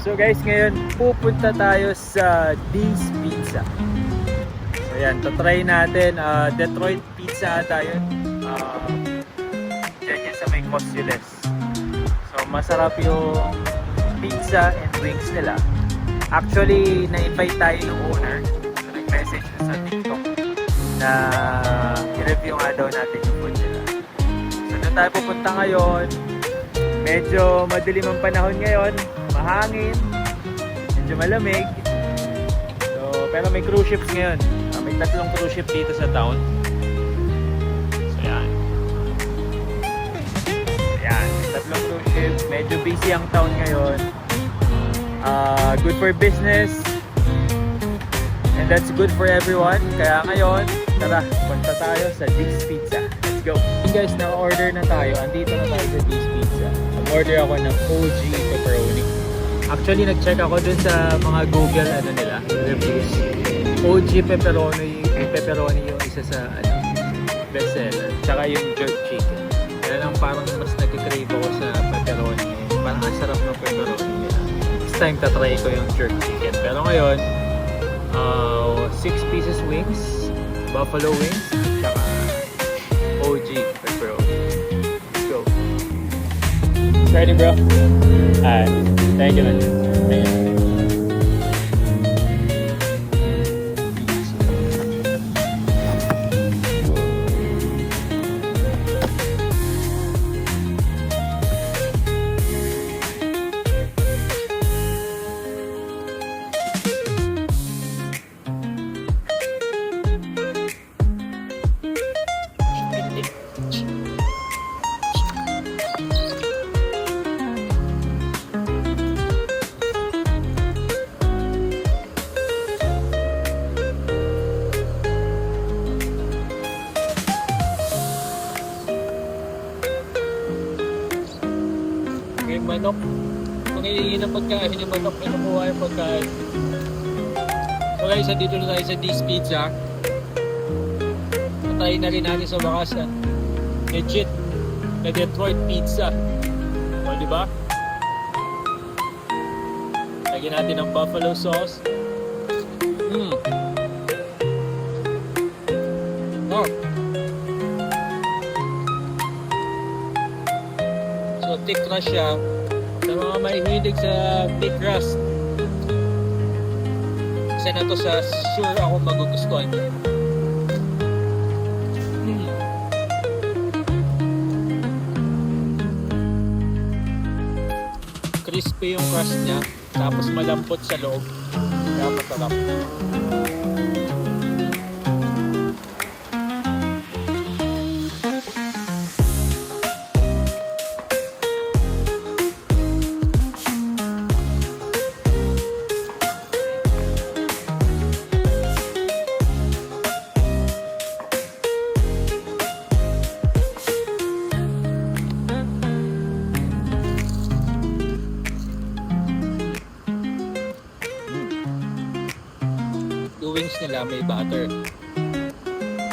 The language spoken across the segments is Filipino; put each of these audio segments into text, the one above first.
So guys, ngayon pupunta tayo sa Dee's Pizza. So yan, try natin. Detroit Pizza tayo. Diyan yan sa may Costules. So masarap yung pizza and wings nila. Actually, na-invite tayo ng owner. So nag-message na sa TikTok na i-review nga daw natin yung food nila. So doon tayo pupunta ngayon. Medyo madilim ang panahon ngayon. Mahangin, medyo malamig. So, pero may cruise ships ngayon. May 3 cruise ship dito sa town. So, yan. Ayan, may 3 cruise ship. Medyo busy ang town ngayon. Good for business. And that's good for everyone. Kaya ngayon, tara, punta tayo sa Dee's Pizza. Let's go. Hey guys, na-order na tayo. Andito na tayo sa Dee's Pizza. Nag-order ako ng OG pepperoni. Actually, nag-check ako dun sa mga Google nila, reviews. OG pepperoni yung isa sa bestseller. Tsaka yung jerk chicken. Kaya lang parang mas nag-crave ako sa pepperoni. Parang ang sarap ng pepperoni nila. This time, tatry ko yung jerk chicken. Pero ngayon, 6 pieces wings, buffalo wings, tsaka OG pepperoni. Let's go. Ready, bro? Alright. Thank you, man. Thank you. Yung manok, kung hinihingi ng pagkain yung manok, kinukuha yung pagkain. So guys, dito na tayo sa Dee's Pizza. Patay na rin natin sa wakas legit na Detroit Pizza. O diba? Lagyan natin ng buffalo sauce. Oh. So thick crust siya. Sa mga mahihilig sa thick crust, isa na to sa sure ako magugustuhan. Crispy yung crust niya, tapos malambot sa loob. Kaya masarap. Wings nila may butter.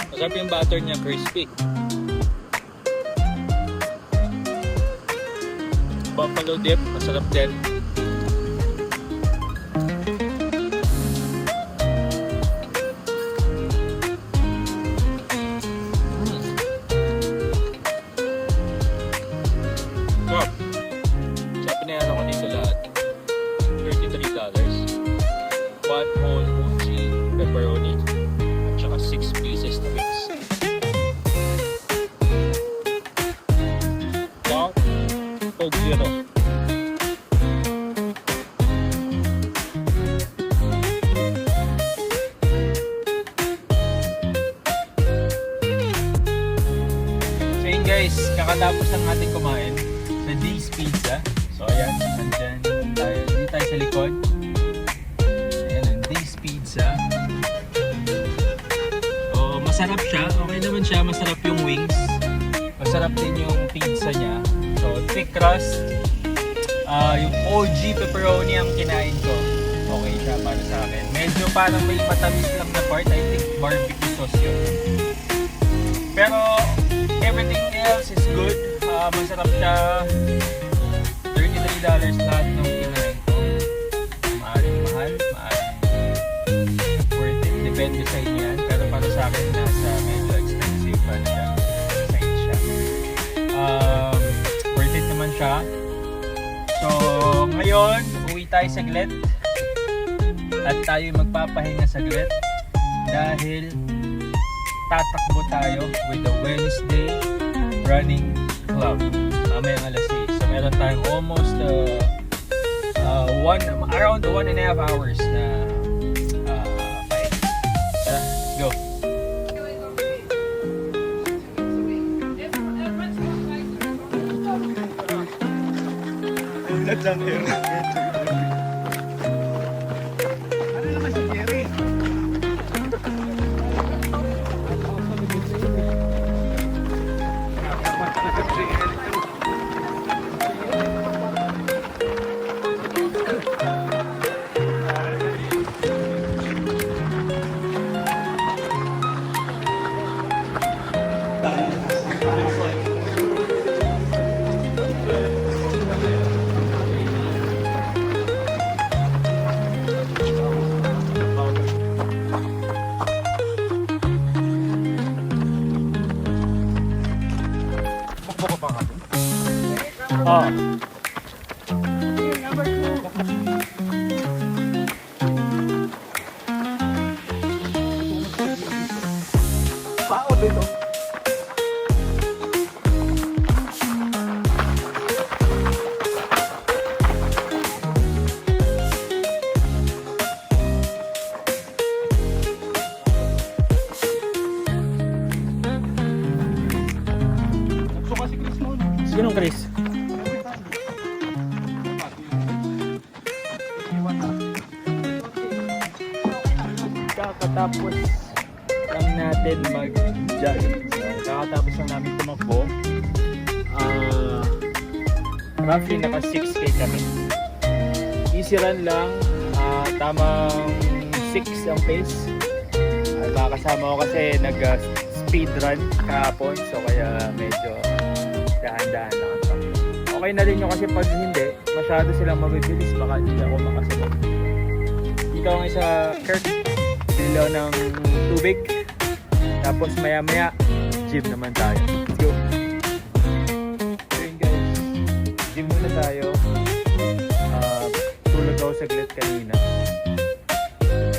Masarap yung butter niya, crispy. Buffalo dip, masarap din. Sarap. So, pinayaran ko dito lahat. $33. One whole pepperoni at saka 6 pieces na wings. Wow! Coke Zero. So yun guys, kakatapos ng ating kumain sa Dee's Pizza. So ayan, nandyan tayo sa likod. Pizza. So, masarap siya. Okay naman siya. Masarap yung wings. Masarap din yung pizza niya. So, thick crust. Yung OG pepperoni ang kinain ko. Okay siya para sa akin. Medyo parang may matamis lang na part. I think barbecue sauce yun. Pero, everything else is good. Masarap siya. $33 lahat ng kinain ko. depende sa inyo yan. Pero para sa akin, nasa medyo expensive pa na design siya. Worth it naman siya. So, ngayon, uwi tayo saglit. At tayo magpapahinga saglit. Dahil tatakbo tayo with the Wednesday Running Club. Mamayang alas 6. So, meron tayong almost around 1.5 hours na fight. Tara, go! Oh. Sinong Chris? Kakatapos lang natin mag-jog. So, kakatapos lang namin tumakbo. Roughly naka 6K kami. Easy run lang. Tamang 6 ang pace. Makakasama ko kasi nag-speed run kahapon. So kaya medyo dahan-dahan lang ang takbo. Okay na rin yun kasi pag hindi, masyado silang mabibilis. Baka hindi ako makasunod. Dito ako sa Kirk. Bili ako ng tubig. Tapos maya-maya, gym naman tayo. Let's go! Ayun guys, gym muna tayo. Tulog ako saglit kanina.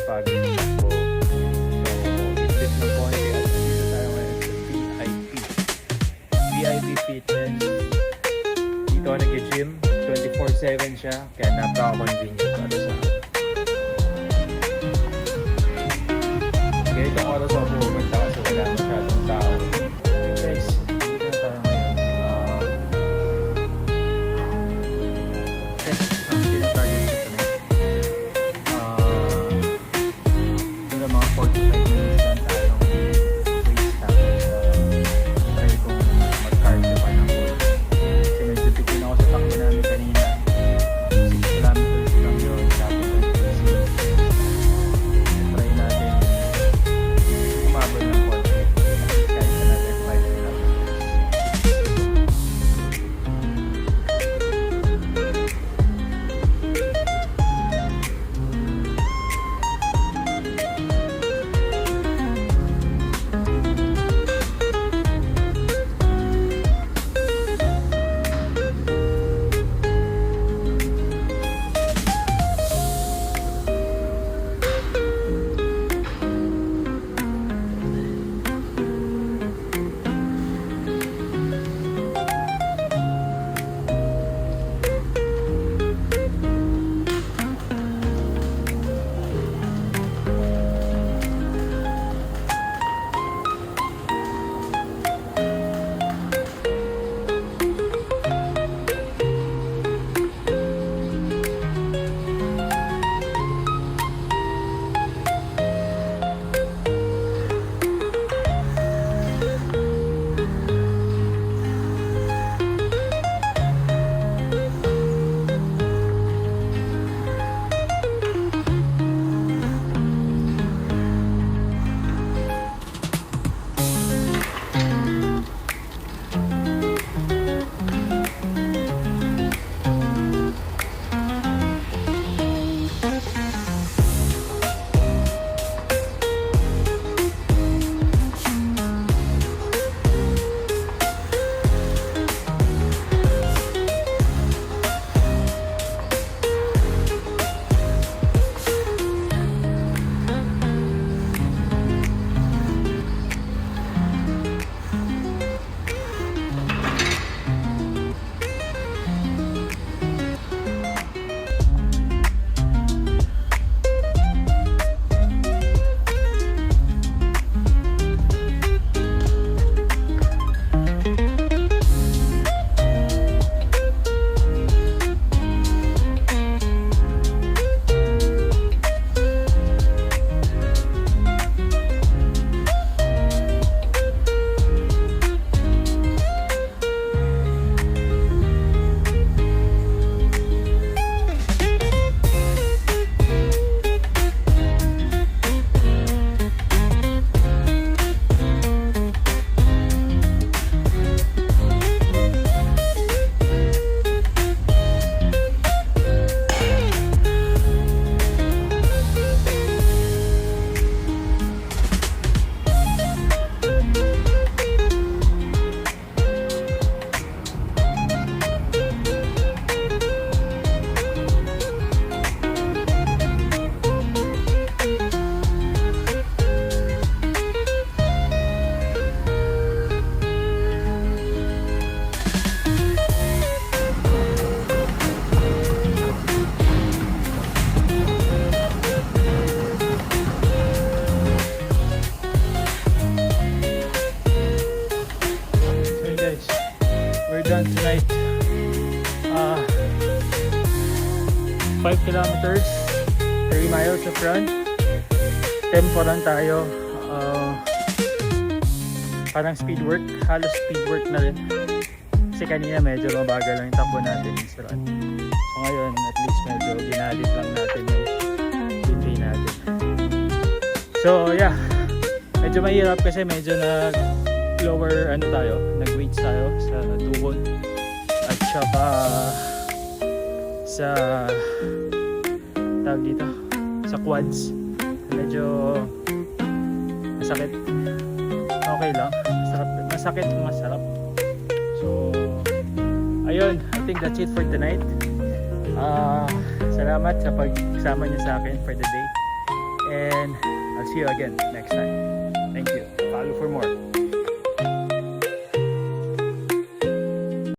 Pagod na takbo. So, isip ng konti at dito tayo ngayon sa VIP. VIP Fitness. Dito ako nag-gym. 24/7 siya. Kaya napaka-convenient para sa akin. Ganitong oras ako pumunta kasi wala masyadong tao. Okay guys, dito na tayo ngayon. Dito na tayo dito na. Dito na mga 45 minutes lang tayong wait tapos try kong mag-cardio pa ng work. Kasi medyo pikin ako sa takbo namin kanina. 6 kilometers lang yun. kilometers, 3 miles sa front. Tempo lang tayo. Parang speed work, halos speed work na rin. Kasi kanina medyo mabagal lang yung takbo natin sa run. So ngayon, at least medyo ginalit lang natin yung day natin. So yeah, medyo mahirap kasi medyo nag-lower nag-weights tayo sa tuhod. At saka sa tawag dito, sa quads. Medyo masakit. Okay lang. Masakit, masarap. So, ayun. I think that's it for tonight. Salamat sa pagsama niyo sa akin for the day. And I'll see you again next time. Thank you. Follow for more.